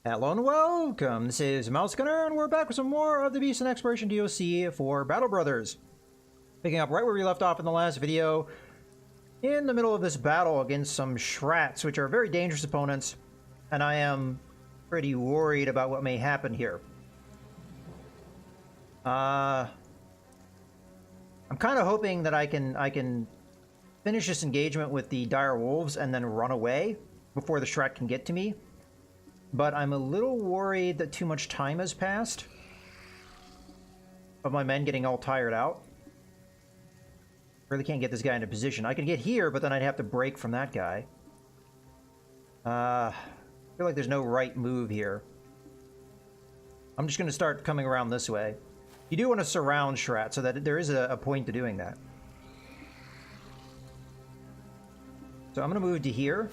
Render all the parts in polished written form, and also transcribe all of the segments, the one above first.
Hello and welcome, this is Mouse Gunner, and we're back with some more of the Beast and Exploration DLC for Battle Brothers. Picking up right where we left off in the last video, in the middle of this battle against some Shrats, which are very dangerous opponents, and I am pretty worried about what may happen here. I'm kind of hoping that I can finish this engagement with the Dire Wolves and then run away before the Shrat can get to me. But I'm a little worried that too much time has passed of my men getting all tired out. Really can't get this guy into position. I could get here, but then I'd have to break from that guy. I feel like there's no right move here. I'm just going to start coming around this way. You do want to surround Shrat, so that there is a point to doing that. So I'm going to move to here.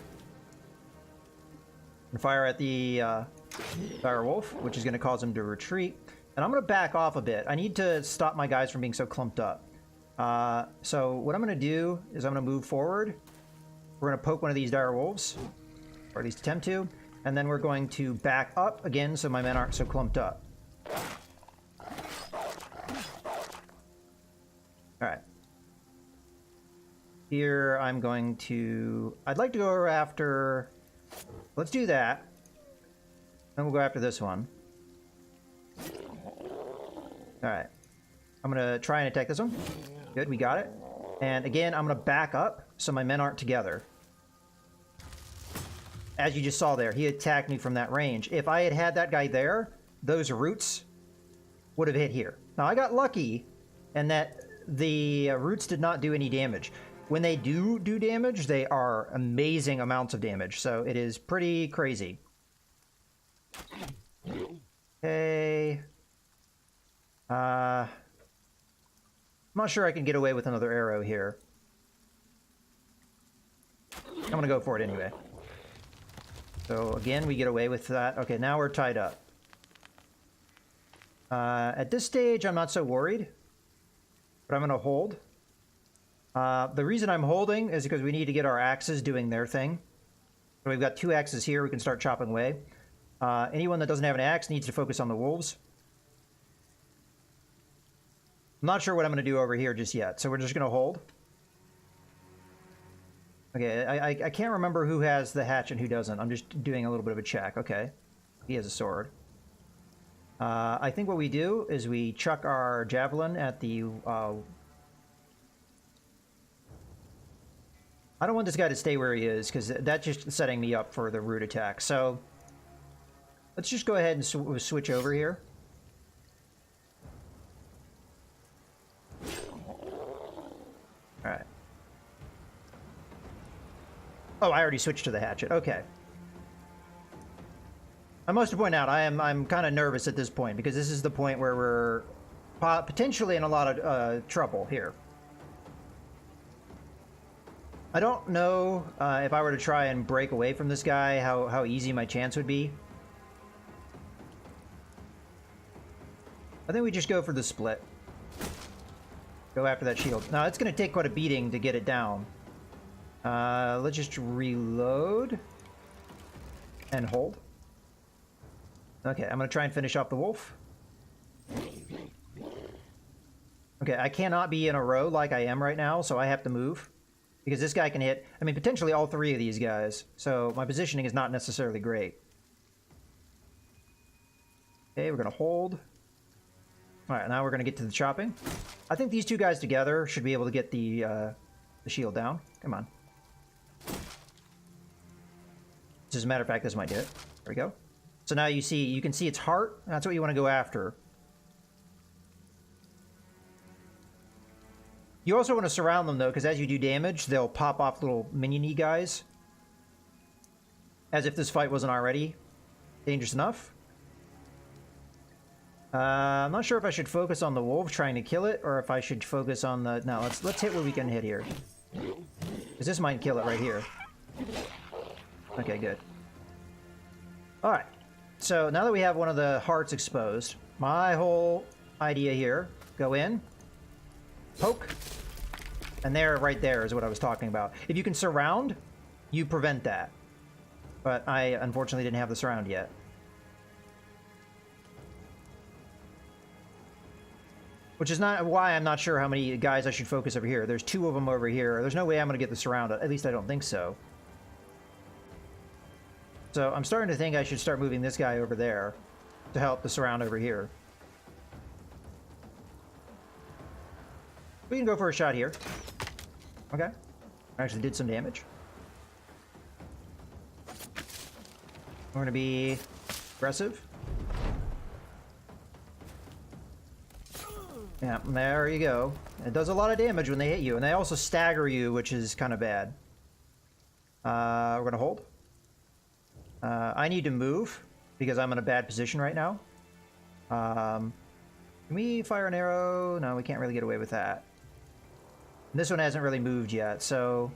And fire at the Dire Wolf, which is going to cause him to retreat. And I'm going to back off a bit. I need to stop my guys from being so clumped up. So what I'm going to do is I'm going to move forward. We're going to poke one of these Dire Wolves, or at least attempt to. And then we're going to back up again so my men aren't so clumped up. Alright. Here I'm going to... I'd like to go after... Let's do that. Then we'll go after this one. Alright. I'm going to try and attack this one. Good, we got it. And again, I'm going to back up so my men aren't together. As you just saw there, he attacked me from that range. If I had had that guy there, those roots would have hit here. Now, I got lucky in that the roots did not do any damage. When they do damage, they are amazing amounts of damage, so it is pretty crazy. Okay. I'm not sure I can get away with another arrow here. I'm gonna go for it anyway. So again, we get away with that. Okay, now we're tied up. At this stage, I'm not so worried, but I'm gonna hold. The reason I'm holding is because we need to get our axes doing their thing. So we've got two axes here, we can start chopping away. Anyone that doesn't have an axe needs to focus on the wolves. I'm not sure what I'm going to do over here just yet, so we're just going to hold. Okay, I can't remember who has the hatch and who doesn't. I'm just doing a little bit of a check. Okay, he has a sword. I think what we do is we chuck our javelin at the... I don't want this guy to stay where he is, because that's just setting me up for the root attack. So, let's just go ahead and switch over here. Alright. Oh, I already switched to the hatchet. Okay. I must point out, I'm kind of nervous at this point, because this is the point where we're potentially in a lot of trouble here. I don't know if I were to try and break away from this guy, how easy my chance would be. I think we just go for the split. Go after that shield. Now, it's going to take quite a beating to get it down. Let's just reload. And hold. Okay, I'm going to try and finish off the wolf. Okay, I cannot be in a row like I am right now, so I have to move. Because this guy can hit, I mean, potentially all three of these guys. So my positioning is not necessarily great. Okay, we're going to hold. All right, now we're going to get to the chopping. I think these two guys together should be able to get the shield down. Come on. As a matter of fact, this might do it. There we go. So now you can see its heart. That's what you want to go after. You also want to surround them, though, because as you do damage, they'll pop off little minion-y guys. As if this fight wasn't already dangerous enough. I'm not sure if I should focus on the wolf trying to kill it, or if I should focus on the... No, let's hit what we can hit here. Because this might kill it right here. Okay, good. Alright. So, now that we have one of the hearts exposed, my whole idea here, go in, poke, and there, right there is what I was talking about. If you can surround, you prevent that. But I unfortunately didn't have the surround yet. Which is not why I'm not sure how many guys I should focus over here. There's 2 of them over here. There's no way I'm going to get this around. At least I don't think so. So I'm starting to think I should start moving this guy over there to help the surround over here. We can go for a shot here. Okay. Actually did some damage. We're going to be aggressive. Yeah, there you go. It does a lot of damage when they hit you, and they also stagger you, which is kind of bad. We're going to hold. I need to move because I'm in a bad position right now. Can we fire an arrow? No, we can't really get away with that. And this one hasn't really moved yet, so...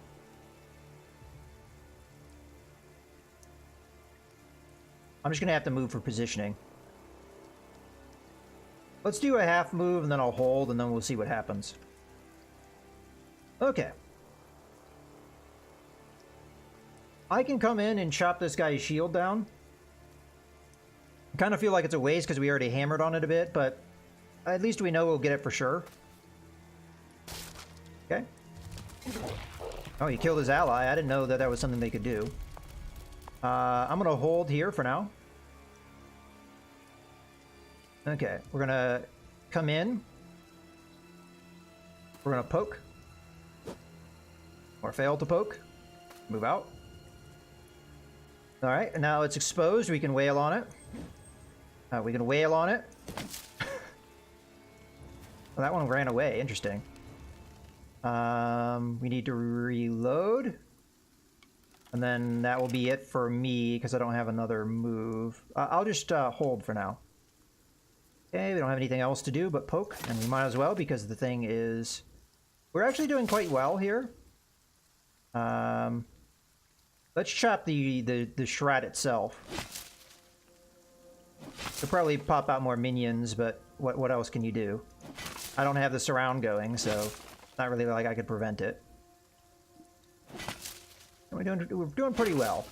I'm just going to have to move for positioning. Let's do a half move, and then I'll hold, and then we'll see what happens. Okay. I can come in and chop this guy's shield down. I kind of feel like it's a waste because we already hammered on it a bit, but at least we know we'll get it for sure. Okay. Oh, he killed his ally. I didn't know that that was something they could do. I'm going to hold here for now. Okay, we're going to come in. We're going to poke. Or fail to poke. Move out. Alright, now it's exposed. We can wail on it. We can wail on it. Well, that one ran away. Interesting. We need to reload. And then that will be it for me, because I don't have another move. I'll just hold for now. Okay, we don't have anything else to do but poke, and we might as well, because the thing is... We're actually doing quite well here. Let's chop the Shrat itself. They'll probably pop out more minions, but what else can you do? I don't have the surround going, so it's not really like I could prevent it. We're doing pretty well.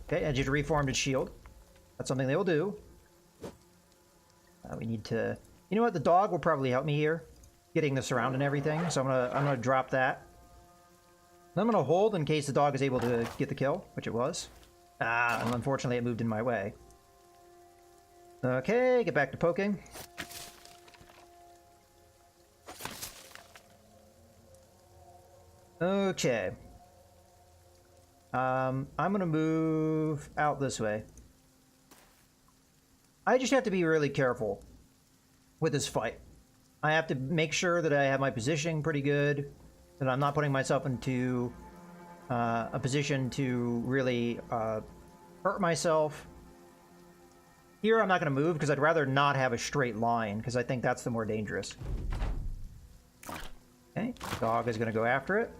Okay, I just reformed its shield. That's something they will do. We need to... You know what? The dog will probably help me here, getting the surround and everything. So I'm gonna drop that. I'm gonna hold in case the dog is able to get the kill, which it was. And unfortunately it moved in my way. Okay, get back to poking. Okay. I'm gonna move out this way. I just have to be really careful with this fight. I have to make sure that I have my positioning pretty good, that I'm not putting myself into a position to really hurt myself. Here I'm not going to move because I'd rather not have a straight line, because I think that's the more dangerous. Okay, dog is going to go after it.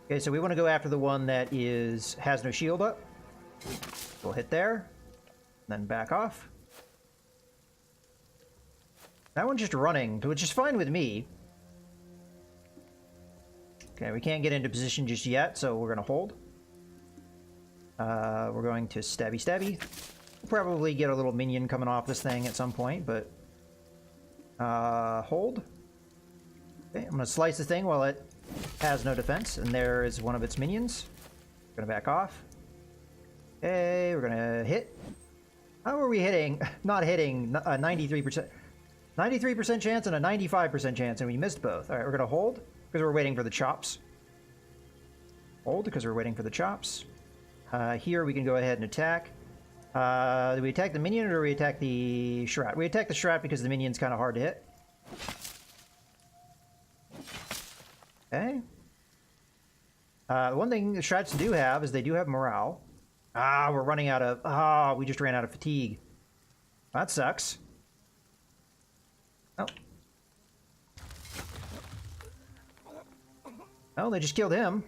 Okay, so we want to go after the one that has no shield up. We'll hit there, then back off. That one's just running, which is fine with me. Okay, we can't get into position just yet, so we're going to hold. We're going to stabby stabby. We'll probably get a little minion coming off this thing at some point, but... hold. Okay, I'm going to slice the thing while it has no defense, and there is one of its minions. We're going to back off. Okay, we're going to hit. How are we hitting? Not hitting 93%. 93% chance and a 95% chance, and we missed both. All right, we're going to hold because we're waiting for the chops. Hold because we're waiting for the chops. Here we can go ahead and attack. Do we attack the minion or do we attack the Shrat? We attack the Shrat because the minion's kind of hard to hit. Okay. One thing the Shrats do have is they do have morale. We're running out of... we just ran out of fatigue. That sucks. Oh. Oh, they just killed him.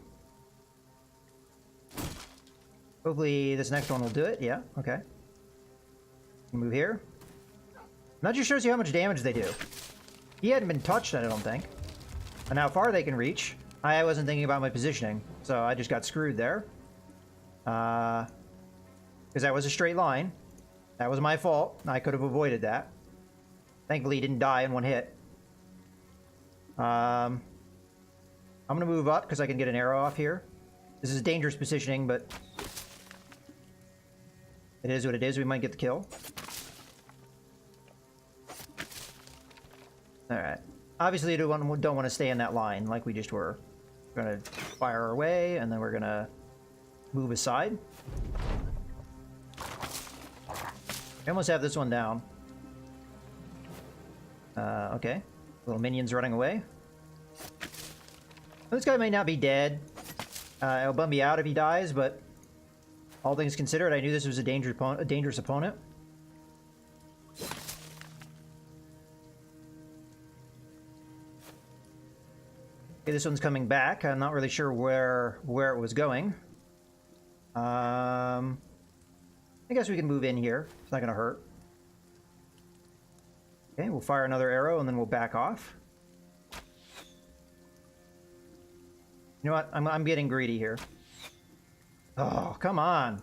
Hopefully this next one will do it. Yeah, okay. Move here. That just shows you how much damage they do. He hadn't been touched, I don't think. And how far they can reach. I wasn't thinking about my positioning, so I just got screwed there. Because that was a straight line. That was my fault. I could have avoided that. Thankfully, he didn't die in one hit. I'm gonna move up because I can get an arrow off here. This is dangerous positioning, but it is what it is. We might get the kill. Alright. Obviously, you don't want to stay in that line like we just were. We're going to fire away, and then we're going to move aside. We almost have this one down. Okay. Little minions running away. This guy may not be dead. It'll bum me out if he dies, but all things considered, I knew this was a dangerous opponent. Okay, this one's coming back. I'm not really sure where it was going. I guess we can move in here. It's not gonna hurt. Okay, we'll fire another arrow and then we'll back off. You know what? I'm getting greedy here. Oh, come on.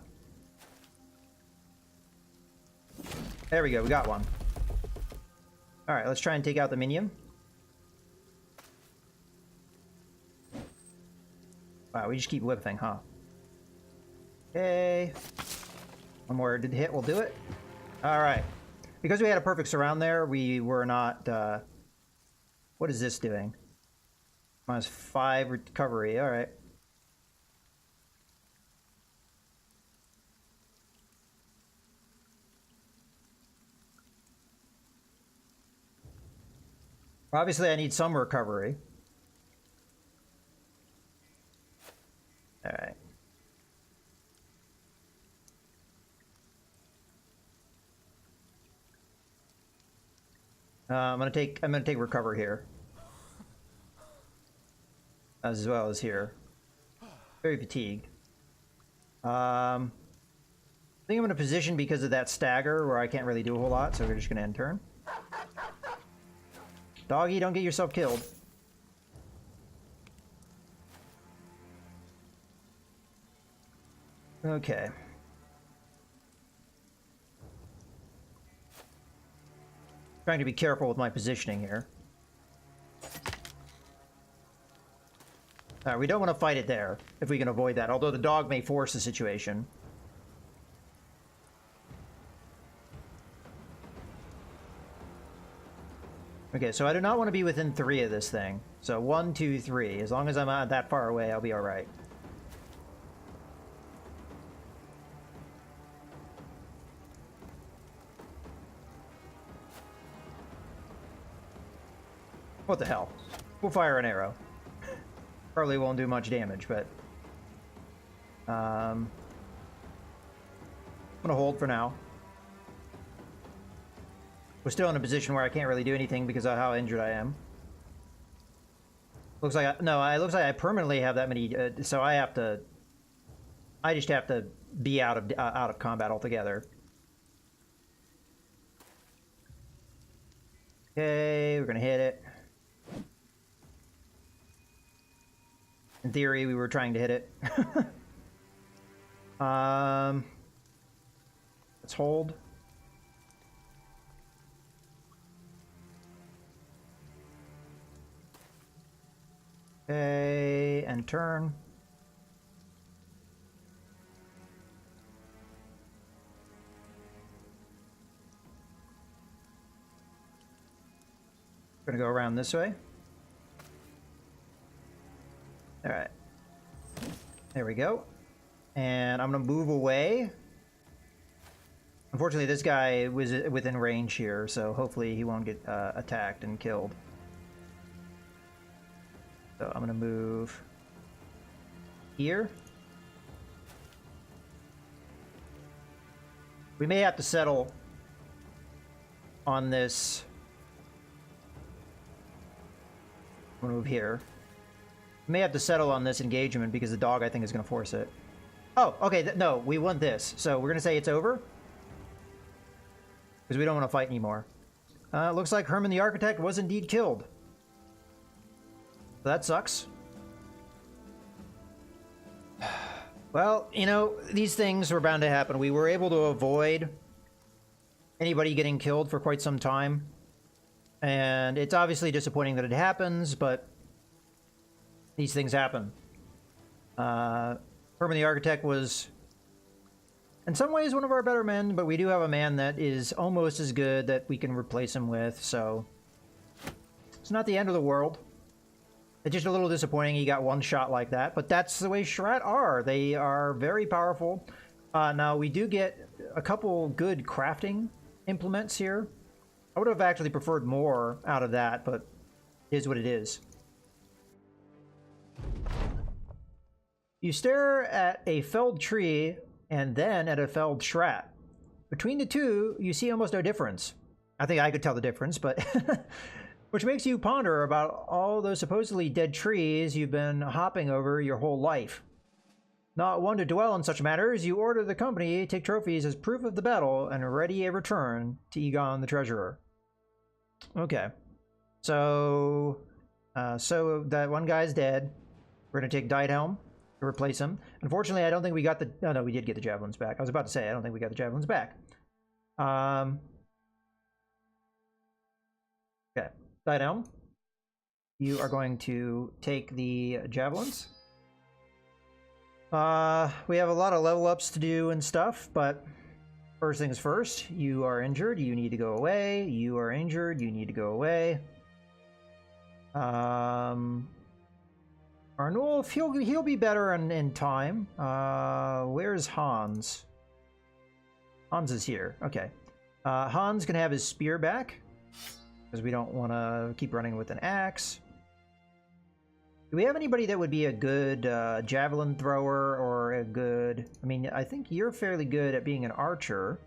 There we go. We got one. All right, let's try and take out the minion. Wow, we just keep whipping, huh? Okay. One more hit will do it. All right. Because we had a perfect surround there, we were not... what is this doing? -5 recovery. All right. Obviously, I need some recovery. All right. I'm gonna take recover here, as well as here. Very fatigued. I think I'm in a position because of that stagger where I can't really do a whole lot, so we're just gonna end turn. Doggy, don't get yourself killed. Okay. Trying to be careful with my positioning here. We don't want to fight it there, if we can avoid that, although the dog may force the situation. Okay, so I do not want to be within 3 of this thing. So 1, 2, 3. As long as I'm not that far away, I'll be alright. What the hell? We'll fire an arrow. Probably won't do much damage, but... I'm gonna hold for now. We're still in a position where I can't really do anything because of how injured I am. Looks like it looks like I permanently have that many, so I just have to be out of combat altogether. Okay, we're gonna hit it. In theory, we were trying to hit it. Let's hold. Okay, and turn. Gonna go around this way. All right. There we go. And I'm gonna move away. Unfortunately, this guy was within range here, so hopefully he won't get attacked and killed. So I'm gonna move here. We may have to settle on this. I'm gonna move here. We may have to settle on this engagement because the dog, I think, is gonna force it. Oh, okay, no, we won this. So we're gonna say it's over. Because we don't want to fight anymore. Looks like Herman the Architect was indeed killed. That sucks. Well, you know, these things were bound to happen. We were able to avoid anybody getting killed for quite some time. And it's obviously disappointing that it happens, but these things happen. Herman the Architect was, in some ways, one of our better men, but we do have a man that is almost as good that we can replace him with, so it's not the end of the world. It's just a little disappointing he got one shot like that, but that's the way Shrat are. They are very powerful. Now, we do get a couple good crafting implements here. I would have actually preferred more out of that, but it is what it is. You stare at a felled tree and then at a felled Shrat. Between the two, you see almost no difference. I think I could tell the difference, but... Which makes you ponder about all those supposedly dead trees you've been hopping over your whole life. Not one to dwell on such matters, you order the company take trophies as proof of the battle and ready a return to Egon the Treasurer. Okay. So that one guy's dead. We're going to take Diethelm to replace him. Unfortunately, I don't think we got the... No, we did get the javelins back. I was about to say, I don't think we got the javelins back. Okay. Diethelm, you are going to take the javelins. We have a lot of level ups to do and stuff, but first things first, you are injured, you need to go away. You are injured, you need to go away. Arnulf, he'll be better in time. Where's Hans? Hans is here. Okay. Hans can have his spear back, because we don't want to keep running with an axe. Do we have anybody that would be a good javelin thrower or a good... I mean, I think you're fairly good at being an archer.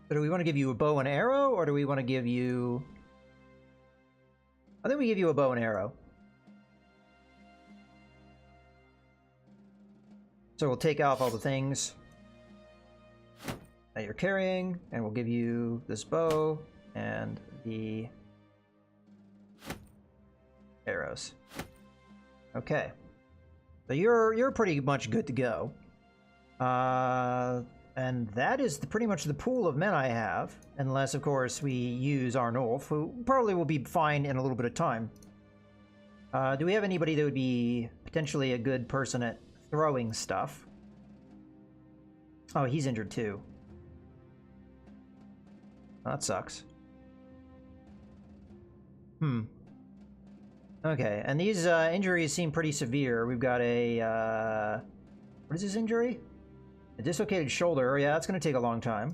So do we want to give you a bow and arrow, or do we want to give you... I think we give you a bow and arrow. So we'll take off all the things that you're carrying, and we'll give you this bow and the arrows. Okay. So you're pretty much good to go. And that is pretty much the pool of men I have, unless of course we use Arnulf, who probably will be fine in a little bit of time. Do we have anybody that would be potentially a good person at throwing stuff? Oh, he's injured too. Oh, that sucks. Okay, and these injuries seem pretty severe. We've got a... what is his injury? A dislocated shoulder. Yeah, that's going to take a long time.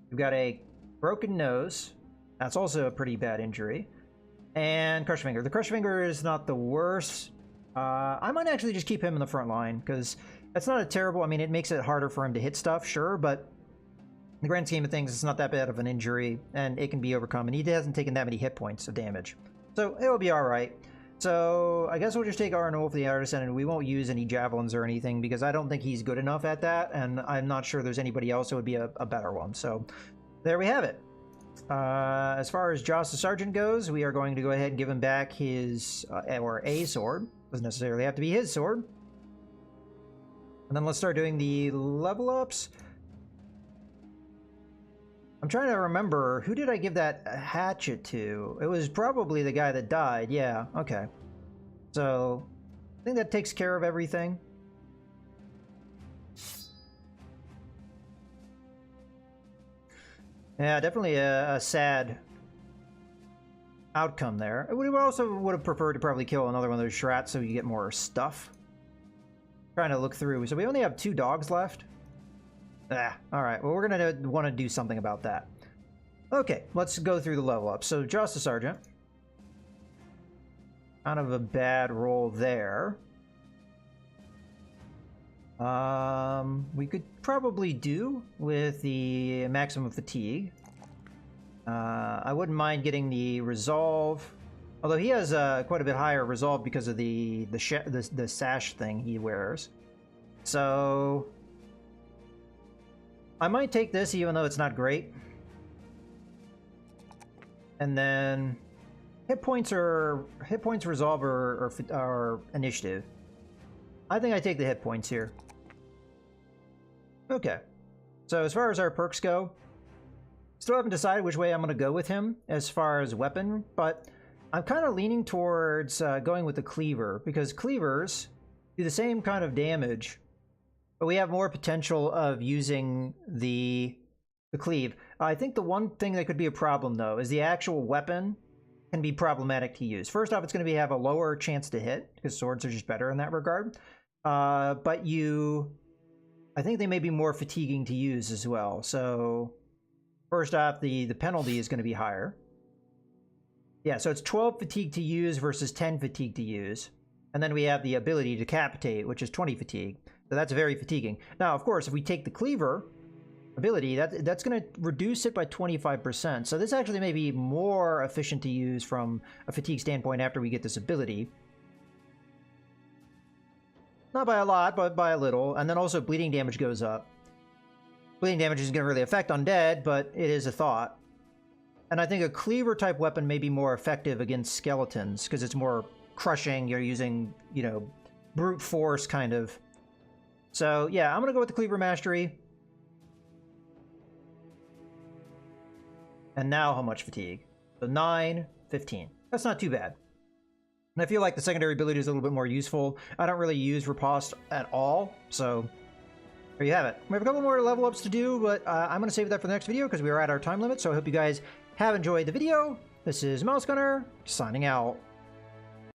We've got a broken nose. That's also a pretty bad injury. And crushed finger. The crushed finger is not the worst. I might actually just keep him in the front line, because that's not a terrible... I mean, it makes it harder for him to hit stuff, sure, but in the grand scheme of things, it's not that bad of an injury, and it can be overcome, and he hasn't taken that many hit points of damage. So it'll be alright. So I guess we'll just take Arnulf the Artisan, and we won't use any javelins or anything, because I don't think he's good enough at that, and I'm not sure there's anybody else who would be a better one. So there we have it. As far as Joss the Sergeant goes, we are going to go ahead and give him back his, or a sword. Doesn't necessarily have to be his sword. And then let's start doing the level ups. I'm trying to remember, who did I give that hatchet to? It was probably the guy that died, yeah, okay. So, I think that takes care of everything. Yeah, definitely a sad outcome there. We also would have preferred to probably kill another one of those Shrats so you get more stuff. Trying to look through. So we only have 2 dogs left. Alright. Well, we're going to want to do something about that. Okay, let's go through the level up. So, Joss the Sergeant. Kind of a bad roll there. We could probably do with the maximum fatigue. I wouldn't mind getting the resolve, although he has quite a bit higher resolve because of the sash thing he wears. So I might take this, even though it's not great. And then hit points, resolve, or initiative. I think I take the hit points here. Okay. So as far as our perks go, Still haven't decided which way I'm going to go with him as far as weapon, but I'm kind of leaning towards going with the cleaver, because cleavers do the same kind of damage, but we have more potential of using the cleave. I think the one thing that could be a problem, though, is the actual weapon can be problematic to use. First off, it's going to have a lower chance to hit, because swords are just better in that regard. But I think they may be more fatiguing to use as well. So first off, the penalty is going to be higher. Yeah, so it's 12 fatigue to use versus 10 fatigue to use. And then we have the ability to decapitate, which is 20 fatigue. So that's very fatiguing. Now, of course, if we take the cleaver ability, that's going to reduce it by 25%. So this actually may be more efficient to use from a fatigue standpoint after we get this ability. Not by a lot, but by a little. And then also bleeding damage goes up. Bleeding damage isn't going to really affect undead, but it is a thought. And I think a cleaver type weapon may be more effective against skeletons because it's more crushing. You're using, you know, brute force kind of. So yeah, I'm going to go with the cleaver mastery. And now how much fatigue? So 9, 15. That's not too bad. And I feel like the secondary ability is a little bit more useful. I don't really use Riposte at all, so there you have it. We have a couple more level ups to do, but I'm going to save that for the next video because we are at our time limit. So I hope you guys have enjoyed the video. This is Mouse Gunner, signing out.